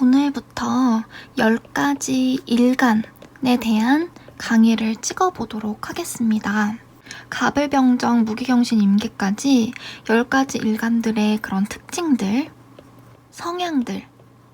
오늘부터 10가지 일간에 대한 강의를 찍어보도록 하겠습니다. 가불병정, 무기경신, 임계까지 10가지 일간들의 그런 특징들, 성향들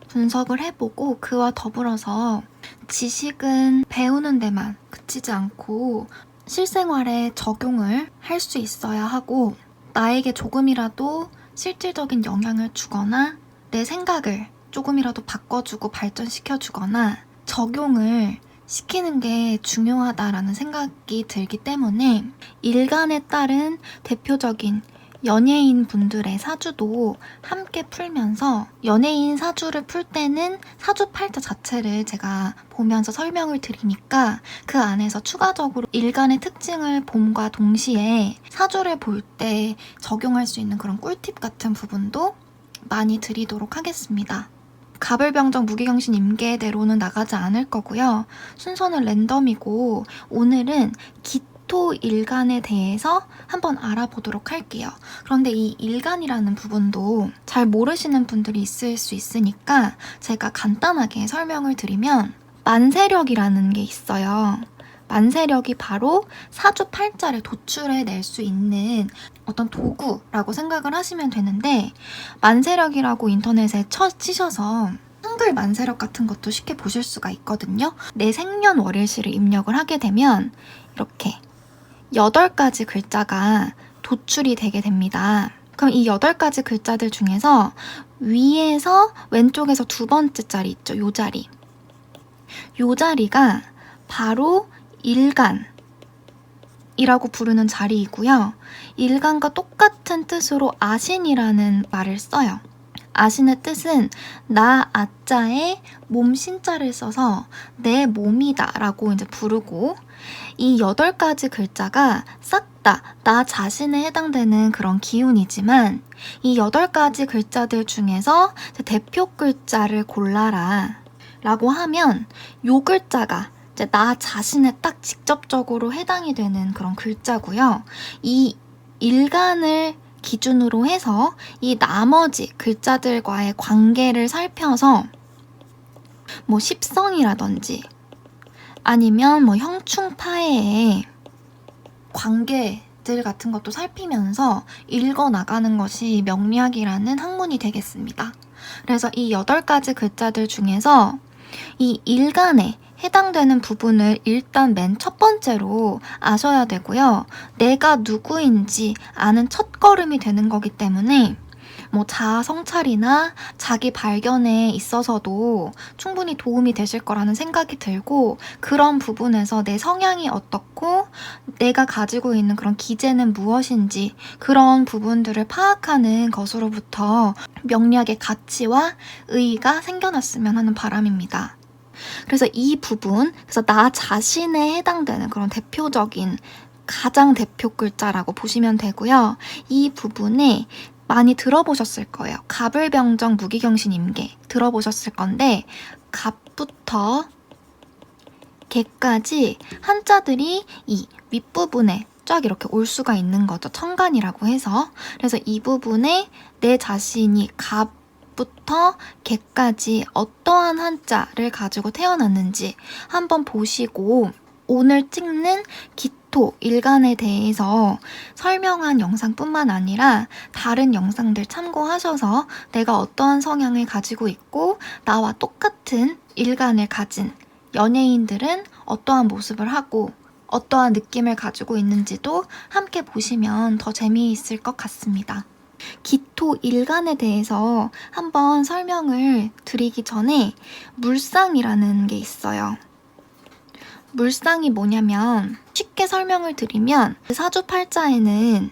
분석을 해보고 그와 더불어서 지식은 배우는 데만 그치지 않고 실생활에 적용을 할 수 있어야 하고 나에게 조금이라도 실질적인 영향을 주거나 내 생각을 조금이라도 바꿔주고 발전시켜주거나 적용을 시키는 게 중요하다라는 생각이 들기 때문에 일간에 따른 대표적인 연예인 분들의 사주도 함께 풀면서 연예인 사주를 풀 때는 사주팔자 자체를 제가 보면서 설명을 드리니까 그 안에서 추가적으로 일간의 특징을 봄과 동시에 사주를 볼 때 적용할 수 있는 그런 꿀팁 같은 부분도 많이 드리도록 하겠습니다. 가불병정, 무기경신, 임계대로는 나가지 않을 거고요. 순서는 랜덤이고 오늘은 기토 일간에 대해서 한번 알아보도록 할게요. 그런데 이 일간이라는 부분도 잘 모르시는 분들이 있을 수 있으니까 제가 간단하게 설명을 드리면 만세력이라는 게 있어요. 만세력이 바로 사주팔자를 도출해낼 수 있는 어떤 도구라고 생각을 하시면 되는데 만세력이라고 인터넷에 치셔서 한글 만세력 같은 것도 쉽게 보실 수가 있거든요. 내 생년월일시를 입력을 하게 되면 이렇게 8가지 글자가 도출이 되게 됩니다. 그럼 이 8가지 글자들 중에서 위에서 왼쪽에서 두 번째 자리 있죠. 요 자리. 요 자리가 바로 일간이라고 부르는 자리이고요. 일간과 똑같은 뜻으로 아신이라는 말을 써요. 아신의 뜻은 나 아자에 몸 신자를 써서 내 몸이다 라고 이제 부르고 이 8가지 글자가 싹 다 나 자신에 해당되는 그런 기운이지만 이 8가지 글자들 중에서 대표 글자를 골라라 라고 하면 요 글자가 이제 나 자신에 딱 직접적으로 해당이 되는 그런 글자고요. 이 일간을 기준으로 해서 이 나머지 글자들과의 관계를 살펴서 뭐 십성이라든지 아니면 뭐 형충파해의 관계들 같은 것도 살피면서 읽어나가는 것이 명리학이라는 학문이 되겠습니다. 그래서 이 8가지 글자들 중에서 이 일간에 해당되는 부분을 일단 맨 첫 번째로 아셔야 되고요. 내가 누구인지 아는 첫걸음이 되는 거기 때문에 뭐 자아 성찰이나 자기 발견에 있어서도 충분히 도움이 되실 거라는 생각이 들고 그런 부분에서 내 성향이 어떻고 내가 가지고 있는 그런 기재는 무엇인지 그런 부분들을 파악하는 것으로부터 명리학의 가치와 의의가 생겨났으면 하는 바람입니다. 그래서 이 부분, 그래서 나 자신에 해당되는 그런 대표적인 가장 대표 글자라고 보시면 되고요. 이 부분에 많이 들어보셨을 거예요. 가불병정, 무기경신, 임계 들어보셨을 건데 갑부터 개까지 한자들이 이 윗부분에 쫙 이렇게 올 수가 있는 거죠. 천간이라고 해서. 그래서 이 부분에 내 자신이 부터 개까지 어떠한 한자를 가지고 태어났는지 한번 보시고 오늘 찍는 기토 일간에 대해서 설명한 영상뿐만 아니라 다른 영상들 참고하셔서 내가 어떠한 성향을 가지고 있고 나와 똑같은 일간을 가진 연예인들은 어떠한 모습을 하고 어떠한 느낌을 가지고 있는지도 함께 보시면 더 재미있을 것 같습니다. 기토 일간에 대해서 한번 설명을 드리기 전에 물상이라는 게 있어요. 물상이 뭐냐면 쉽게 설명을 드리면 사주팔자에는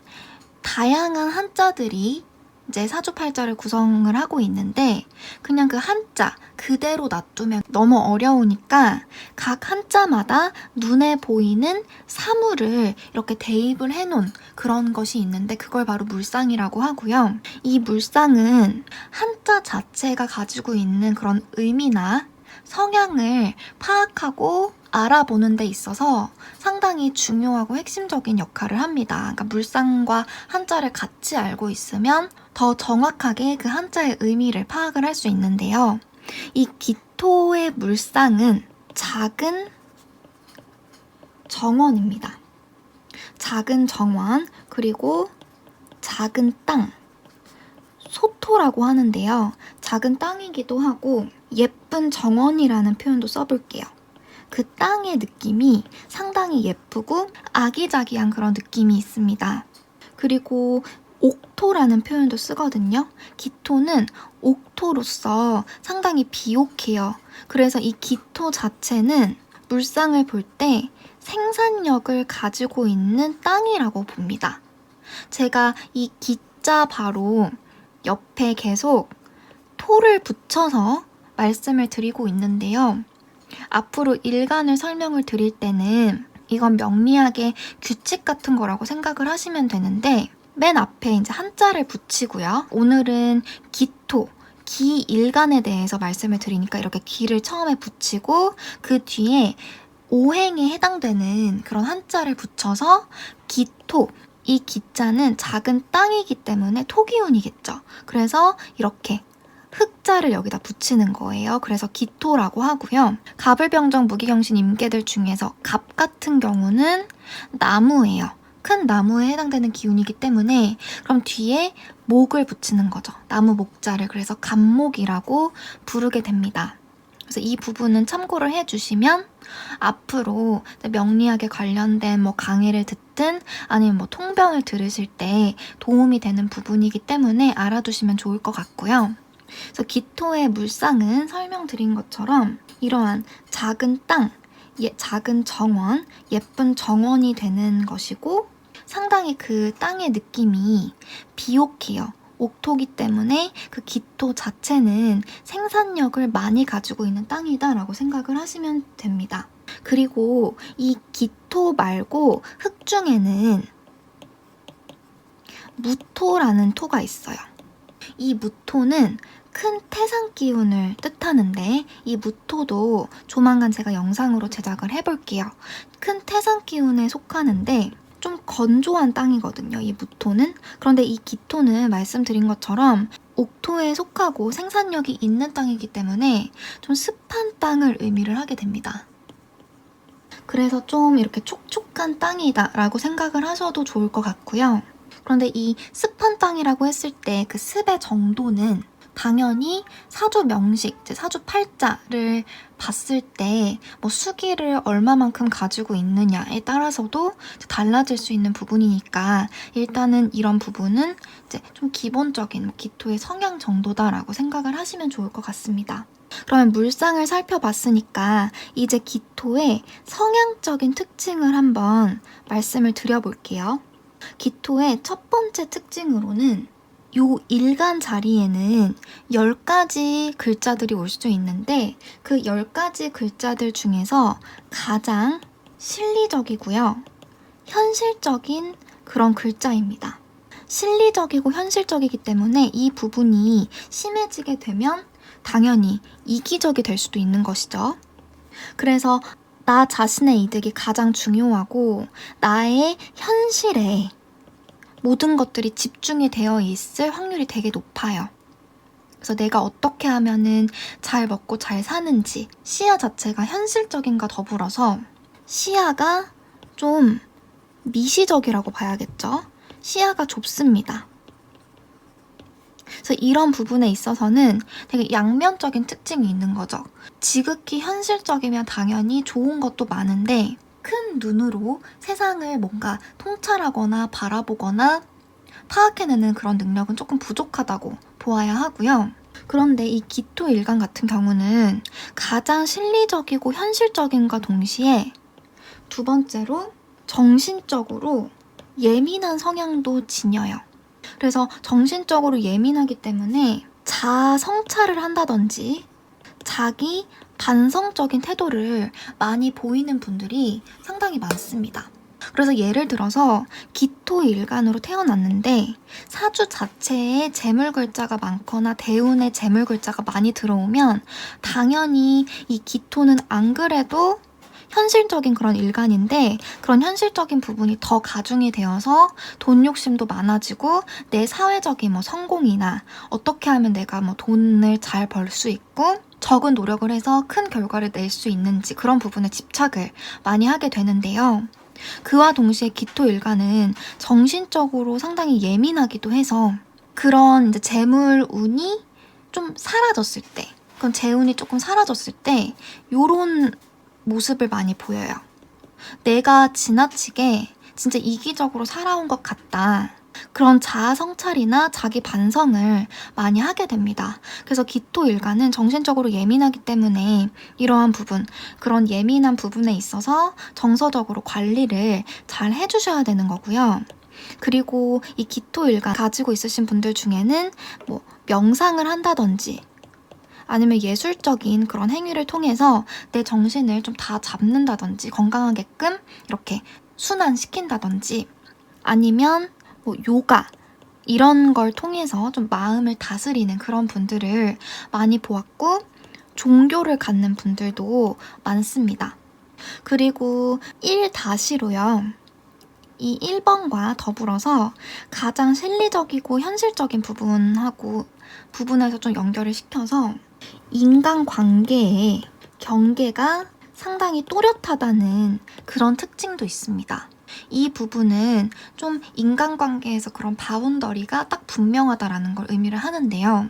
다양한 한자들이 이제 사주팔자를 구성을 하고 있는데 그냥 그 한자 그대로 놔두면 너무 어려우니까 각 한자마다 눈에 보이는 사물을 이렇게 대입을 해놓은 그런 것이 있는데 그걸 바로 물상이라고 하고요. 이 물상은 한자 자체가 가지고 있는 그런 의미나 성향을 파악하고 알아보는 데 있어서 상당히 중요하고 핵심적인 역할을 합니다. 그러니까 물상과 한자를 같이 알고 있으면 더 정확하게 그 한자의 의미를 파악을 할 수 있는데요. 이 기토의 물상은 작은 정원입니다. 작은 정원, 그리고 작은 땅, 소토라고 하는데요. 작은 땅이기도 하고 예쁜 정원이라는 표현도 써볼게요. 그 땅의 느낌이 상당히 예쁘고 아기자기한 그런 느낌이 있습니다. 그리고 옥토라는 표현도 쓰거든요. 기토는 옥토로서 상당히 비옥해요. 그래서 이 기토 자체는 물상을 볼 때 생산력을 가지고 있는 땅이라고 봅니다. 제가 이 기자 바로 옆에 계속 토를 붙여서 말씀을 드리고 있는데요. 앞으로 일간을 설명을 드릴 때는 이건 명리학의 규칙 같은 거라고 생각을 하시면 되는데 맨 앞에 이제 한자를 붙이고요. 오늘은 기토, 기일간에 대해서 말씀을 드리니까 이렇게 기를 처음에 붙이고 그 뒤에 오행에 해당되는 그런 한자를 붙여서 기토, 이 기자는 작은 땅이기 때문에 토기운이겠죠. 그래서 이렇게 흑자를 여기다 붙이는 거예요. 그래서 기토라고 하고요. 갑을병정 무기경신 임계들 중에서 갑 같은 경우는 나무예요. 큰 나무에 해당되는 기운이기 때문에 그럼 뒤에 목을 붙이는 거죠. 나무 목자를. 그래서 갑목이라고 부르게 됩니다. 그래서 이 부분은 참고를 해주시면 앞으로 명리학에 관련된 강의를 듣든 아니면 통변을 들으실 때 도움이 되는 부분이기 때문에 알아두시면 좋을 것 같고요. 그래서 기토의 물상은 설명드린 것처럼 이러한 작은 땅, 작은 정원, 예쁜 정원이 되는 것이고 상당히 그 땅의 느낌이 비옥해요. 옥토기 때문에 그 기토 자체는 생산력을 많이 가지고 있는 땅이다라고 생각을 하시면 됩니다. 그리고 이 기토 말고 흙 중에는 무토라는 토가 있어요. 이 무토는 큰 태산 기운을 뜻하는데 이 무토도 조만간 제가 영상으로 제작을 해볼게요. 큰 태산 기운에 속하는데 좀 건조한 땅이거든요, 이 무토는. 그런데 이 기토는 말씀드린 것처럼 옥토에 속하고 생산력이 있는 땅이기 때문에 좀 습한 땅을 의미를 하게 됩니다. 그래서 좀 이렇게 촉촉한 땅이다 라고 생각을 하셔도 좋을 것 같고요. 그런데 이 습한 땅이라고 했을 때 그 습의 정도는 당연히 사주 명식, 사주 팔자를 봤을 때 수기를 얼마만큼 가지고 있느냐에 따라서도 달라질 수 있는 부분이니까 일단은 이런 부분은 이제 좀 기본적인 기토의 성향 정도다라고 생각을 하시면 좋을 것 같습니다. 그러면 물상을 살펴봤으니까 이제 기토의 성향적인 특징을 한번 말씀을 드려볼게요. 기토의 첫 번째 특징으로는 요 일간 자리에는 10가지 글자들이 올 수 있는데 그 10가지 글자들 중에서 가장 실리적이고요. 현실적인 그런 글자입니다. 실리적이고 현실적이기 때문에 이 부분이 심해지게 되면 당연히 이기적이 될 수도 있는 것이죠. 그래서 나 자신의 이득이 가장 중요하고 나의 현실에 모든 것들이 집중이 되어 있을 확률이 되게 높아요. 그래서 내가 어떻게 하면은 잘 먹고 잘 사는지 시야 자체가 현실적인가 더불어서 시야가 좀 미시적이라고 봐야겠죠. 시야가 좁습니다. 그래서 이런 부분에 있어서는 되게 양면적인 특징이 있는 거죠. 지극히 현실적이면 당연히 좋은 것도 많은데 큰 눈으로 세상을 뭔가 통찰하거나 바라보거나 파악해내는 그런 능력은 조금 부족하다고 보아야 하고요. 그런데 이 기토 일간 같은 경우는 가장 실리적이고 현실적인과 동시에 두 번째로 정신적으로 예민한 성향도 지녀요. 그래서 정신적으로 예민하기 때문에 자아 성찰을 한다든지 자기 반성적인 태도를 많이 보이는 분들이 상당히 많습니다. 그래서 예를 들어서 기토 일간으로 태어났는데 사주 자체에 재물 글자가 많거나 대운에 재물 글자가 많이 들어오면 당연히 이 기토는 안 그래도 현실적인 그런 일간인데 그런 현실적인 부분이 더 가중이 되어서 돈 욕심도 많아지고 내 사회적인 성공이나 어떻게 하면 내가 돈을 잘 벌 수 있고 적은 노력을 해서 큰 결과를 낼 수 있는지 그런 부분에 집착을 많이 하게 되는데요. 그와 동시에 기토일간은 정신적으로 상당히 예민하기도 해서 그런 이제 재물운이 좀 사라졌을 때, 그런 재운이 조금 사라졌을 때 요런 모습을 많이 보여요. 내가 지나치게 진짜 이기적으로 살아온 것 같다. 그런 자아 성찰이나 자기 반성을 많이 하게 됩니다. 그래서 기토일간은 정신적으로 예민하기 때문에 이러한 부분, 그런 예민한 부분에 있어서 정서적으로 관리를 잘 해주셔야 되는 거고요. 그리고 이 기토일간 가지고 있으신 분들 중에는 뭐 명상을 한다든지 아니면 예술적인 그런 행위를 통해서 내 정신을 좀 다 잡는다든지 건강하게끔 이렇게 순환시킨다든지 아니면 뭐 요가 이런 걸 통해서 좀 마음을 다스리는 그런 분들을 많이 보았고 종교를 갖는 분들도 많습니다. 그리고 1-로요. 이 1번과 더불어서 가장 실리적이고 현실적인 부분에서 좀 연결을 시켜서 인간관계의 경계가 상당히 또렷하다는 그런 특징도 있습니다. 이 부분은 좀 인간관계에서 그런 바운더리가 딱 분명하다라는 걸 의미를 하는데요.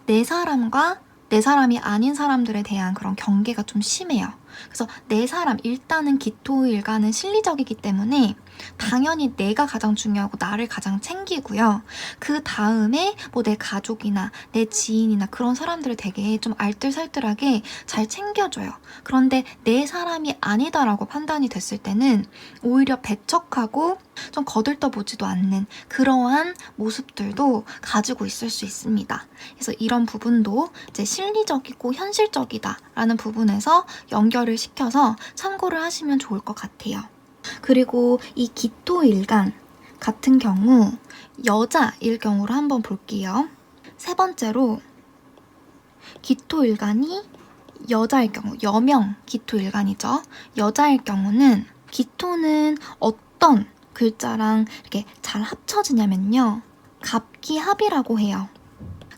내 사람과 내 사람이 아닌 사람들에 대한 그런 경계가 좀 심해요. 그래서 내 사람, 일단은 기토일간은 실리적이기 때문에 당연히 내가 가장 중요하고 나를 가장 챙기고요. 그 다음에 뭐 내 가족이나 내 지인이나 그런 사람들을 되게 좀 알뜰살뜰하게 잘 챙겨줘요. 그런데 내 사람이 아니다라고 판단이 됐을 때는 오히려 배척하고 좀 거들떠보지도 않는 그러한 모습들도 가지고 있을 수 있습니다. 그래서 이런 부분도 이제 실리적이고 현실적이다라는 부분에서 연결을 시켜서 참고를 하시면 좋을 것 같아요. 그리고 이 기토일간 같은 경우 여자일 경우로 한번 볼게요. 세 번째로 기토일간이 여자일 경우, 여명 기토일간이죠. 여자일 경우는 기토는 어떤 글자랑 이렇게 잘 합쳐지냐면요. 갑기합이라고 해요.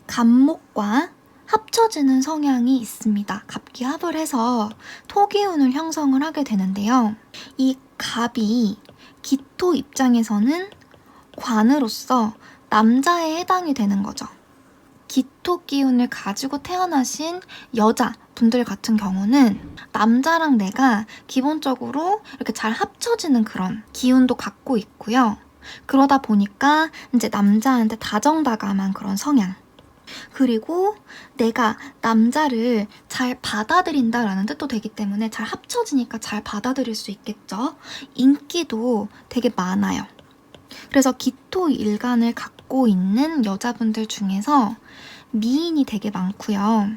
갑목과 합쳐지는 성향이 있습니다. 갑기합을 해서 토기운을 형성을 하게 되는데요. 이 갑이 기토 입장에서는 관으로서 남자에 해당이 되는 거죠. 기토 기운을 가지고 태어나신 여자분들 같은 경우는 남자랑 내가 기본적으로 이렇게 잘 합쳐지는 그런 기운도 갖고 있고요. 그러다 보니까 이제 남자한테 다정다감한 그런 성향. 그리고 내가 남자를 잘 받아들인다라는 뜻도 되기 때문에 잘 합쳐지니까 잘 받아들일 수 있겠죠. 인기도 되게 많아요. 그래서 기토일간을 갖고 있는 여자분들 중에서 미인이 되게 많고요.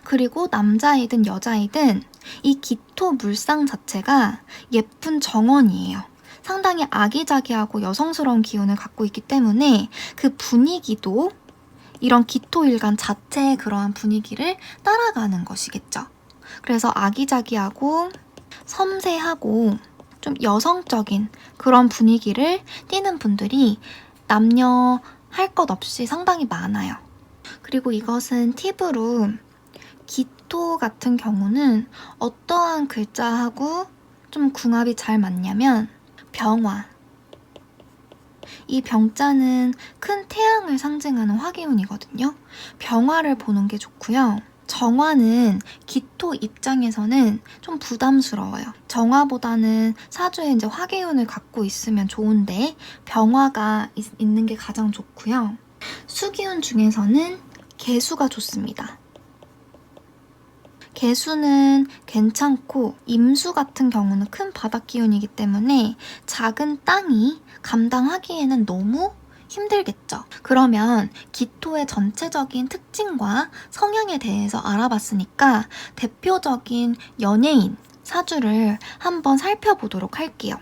그리고 남자이든 여자이든 이 기토 물상 자체가 예쁜 정원이에요. 상당히 아기자기하고 여성스러운 기운을 갖고 있기 때문에 그 분위기도 이런 기토일간 자체의 그러한 분위기를 따라가는 것이겠죠. 그래서 아기자기하고 섬세하고 좀 여성적인 그런 분위기를 띠는 분들이 남녀 할 것 없이 상당히 많아요. 그리고 이것은 팁으로 기토 같은 경우는 어떠한 글자하고 좀 궁합이 잘 맞냐면 병화. 이 병자는 큰 태양을 상징하는 화기운이거든요. 병화를 보는 게 좋고요. 정화는 기토 입장에서는 좀 부담스러워요. 정화보다는 사주에 이제 화기운을 갖고 있으면 좋은데 병화가 있는 게 가장 좋고요. 수기운 중에서는 개수가 좋습니다. 개수는 괜찮고 임수 같은 경우는 큰 바닥 기운이기 때문에 작은 땅이 감당하기에는 너무 힘들겠죠. 그러면 기토의 전체적인 특징과 성향에 대해서 알아봤으니까 대표적인 연예인 사주를 한번 살펴보도록 할게요.